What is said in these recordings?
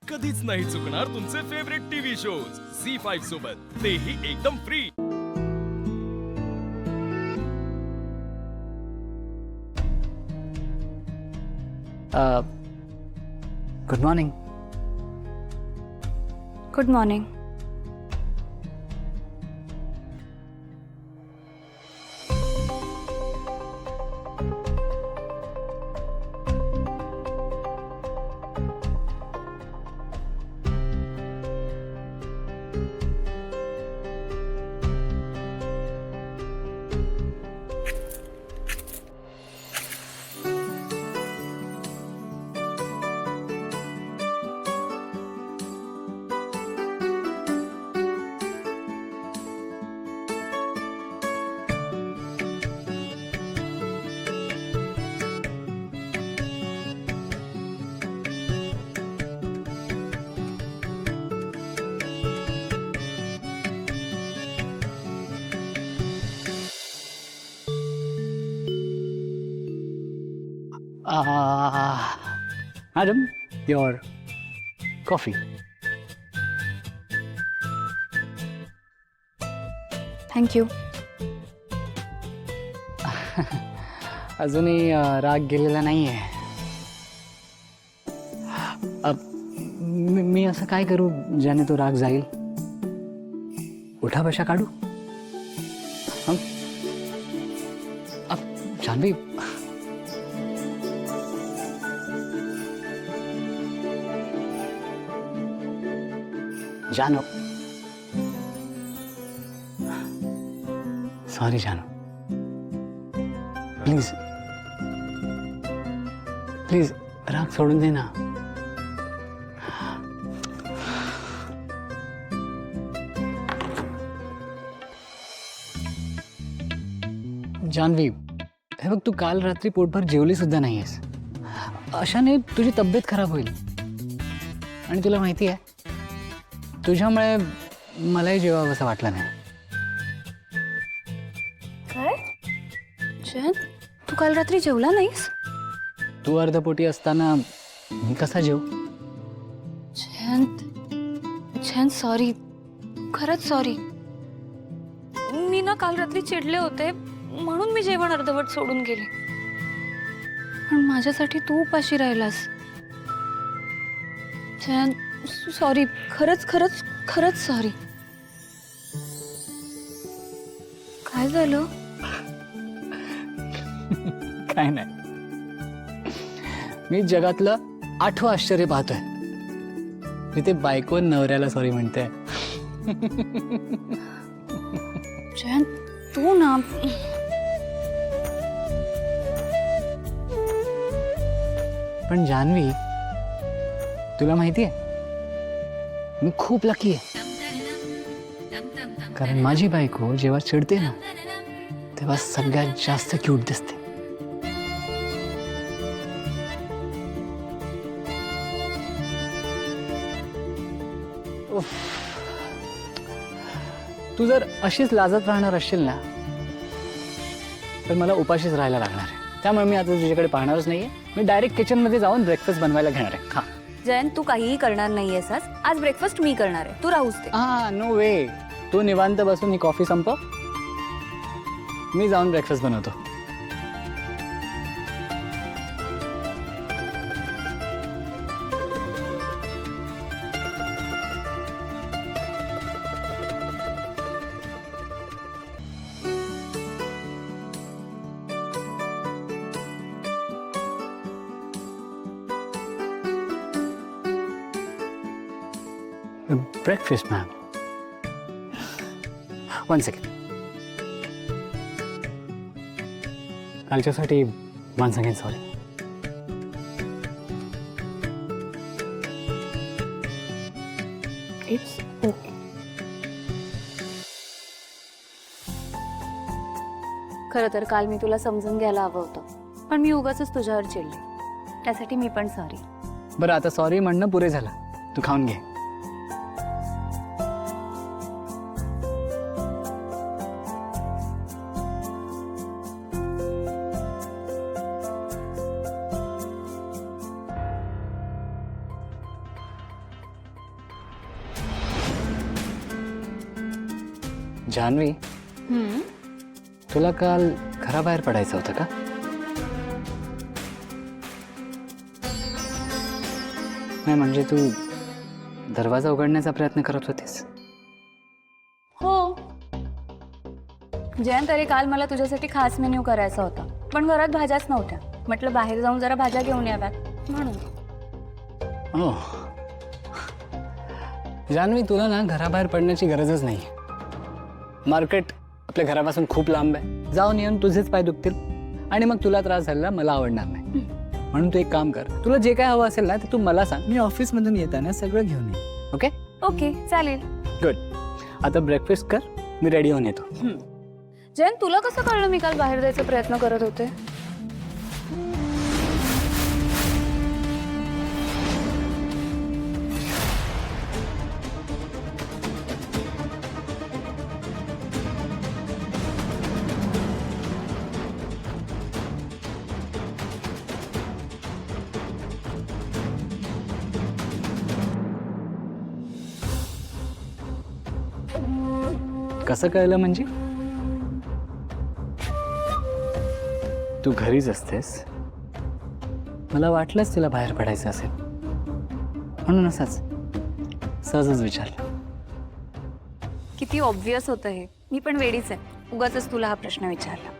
कधीच नाही चुकणार तुमचे फेवरेट टीव्ही शोज झी5 सोबत, तेही एकदम free. Good morning. Good morning. Madam, your coffee. Thank you. अजूनही राग गेलेला नाहीये. मी असं काय करू ज्याने तो राग जाईल? उठा बशा काढू? हं? जान्हवी, जानो, सॉरी जानो, प्लीज प्लीज राग सोडून दे ना. जान्हवी, हे बघ, तू काल रात्री पोटभर जेवली सुद्धा नाहीयेस. अशाने तुझी तब्येत खराब होईल. आणि तुला माहिती आहे, तुझ्यामुळे मलाही जेवावं असं वाटलं नाही. काय जयंत, तू काल रात्री जेवला नाहीस? तू अर्धपोटी असताना मी कसा जेव? जयंत, जयंत सॉरी, खरंच सॉरी. मी ना काल रात्री चिडले होते म्हणून मी जेवण अर्धवट सोडून गेले. पण माझ्यासाठी तू उपाशी राहिलास. जयंत सॉरी, खरंच खरंच खरंच सॉरी. काय झालं? काय नाही, मी जगातलं 8वं आश्चर्य पाहतोय. मी ते बायको नवऱ्याला सॉरी म्हणते. जयंत तू ना, पण जान्हवी, तुला माहिती आहे, मी खूप लकी आहे. कारण माझी बायको जेव्हा चिडते ना, तेव्हा सगळ्यात जास्त क्यूट दिसते. उफ. तू जर अशीच लाजत राहणार असशील ना, तर मला उपाशीच राहायला लागणार आहे. त्यामुळे मी आता तुझ्याकडे पाहणारच नाहीये. मी डायरेक्ट किचन मध्ये जाऊन ब्रेकफास्ट बनवायला घेणार आहे. हा जयंत, तू काहीही करणार नाहीयेस आज. आज ब्रेकफास्ट मी करणार आहे, तू राहूस दे. नो वे. तू निवांत बसून ही कॉफी संपव, मी जाऊन ब्रेकफास्ट बनवतो. Breakfast, ma'am. One second. कालच्यासाठी once again sorry. It's okay. खरं तर काल मी तुला समजून घ्यायला हवं होतं, पण मी उगाचच तुझ्यावर चिडले. त्यासाठी मी पण सॉरी. बरं, आता सॉरी म्हणणं पुरे झालं. तू खाऊन घे. जान्हवी, तुला काल घराबाहेर पडायचं होतं का? नाही म्हणजे तू दरवाजा उघडण्याचा प्रयत्न करत होतीस. हो. जयंत, अरे काल मला तुझ्यासाठी खास मेन्यू करायचा होता, पण घरात भाज्याच नव्हत्या. म्हटलं बाहेर जाऊन जरा भाज्या घेऊन याव्यात म्हणून. हो जान्हवी, तुला ना घराबाहेर पडण्याची गरजच नाही. मार्केट आपल्या घरापासून खूप लांब आहे. जाऊन येऊन तुझेच पाय दुखतील आणि मग तुला त्रास झाला मला आवडणार नाही. म्हणून तू एक काम कर, तुला जे काय हवं असेल ना ते तू मला सांग, मी ऑफिसमधून येताना सगळं घेऊन ये. ओके ओके, चालेल. गुड. आता ब्रेकफास्ट कर, मी रेडी होऊन येतो. जयंत, तुला कसं कळलं मी काल बाहेर जायचा प्रयत्न करत होते? कसं कळलं म्हणजे? तू घरीच असतेस, मला वाटलंच तुला बाहेर पडायचं असेल म्हणून असाच सहजच विचारलं. किती ऑब्वियस होतं हे. मी पण वेडीच आहे, उगाचच तुला हा प्रश्न विचारला.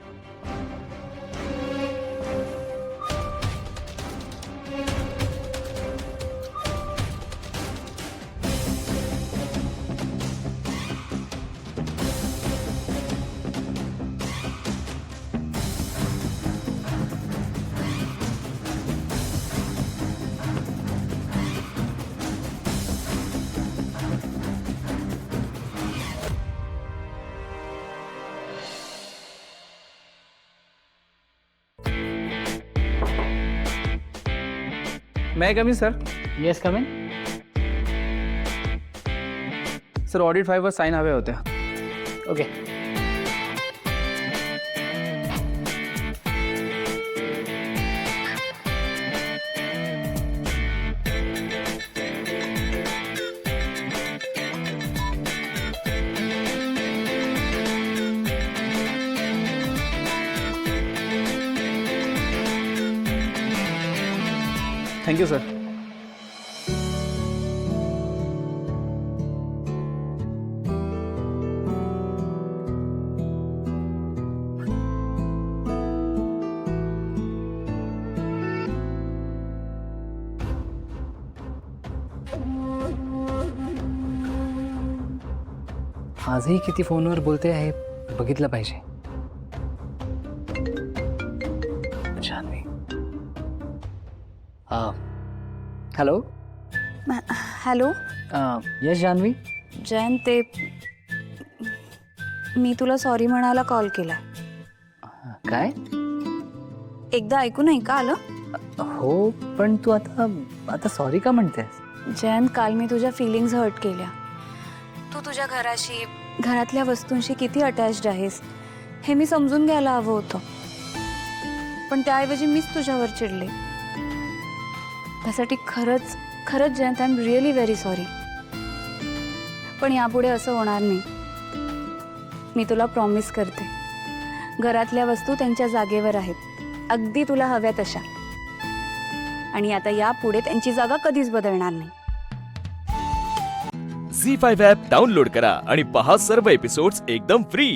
May I come in sir. Yes come in. Sir audit फाईलवर साईन हवे होते. ओके. Thank you sir. आजही किती फोनवर बोलते आहे बघितलं पाहिजे. Janhavi. Hello. Hello yes Janhavi. Jayant, ते मी तुला सॉरी म्हणायला कॉल केला. काय? एकदा ऐकू नाही का आलं? हो पण तू आता आता सॉरी का म्हणतेस? जयंत, काल मी तुझ्या फिलिंग्स हर्ट केल्या. तू तुझ्या घराशी, घरातल्या वस्तूंशी किती अटॅच्ड आहेस हे मी समजून घ्यायला हवं होतं, पण त्याऐवजी मीच तुझ्यावर चिडले. त्यासाठी खरंच खरंच Jayant, I am really very sorry. पण यापुढे असं होणार नाही. मी तुला प्रॉमिस करते, घरातल्या वस्तू त्यांच्या जागेवर आहेत, अगदी तुला हव्या तशा. आणि आता यापुढे त्यांची जागा कधीच बदलणार नाही. झी5 ॲप डाउनलोड करा आणि पहा सर्व एपिसोड्स एकदम फ्री.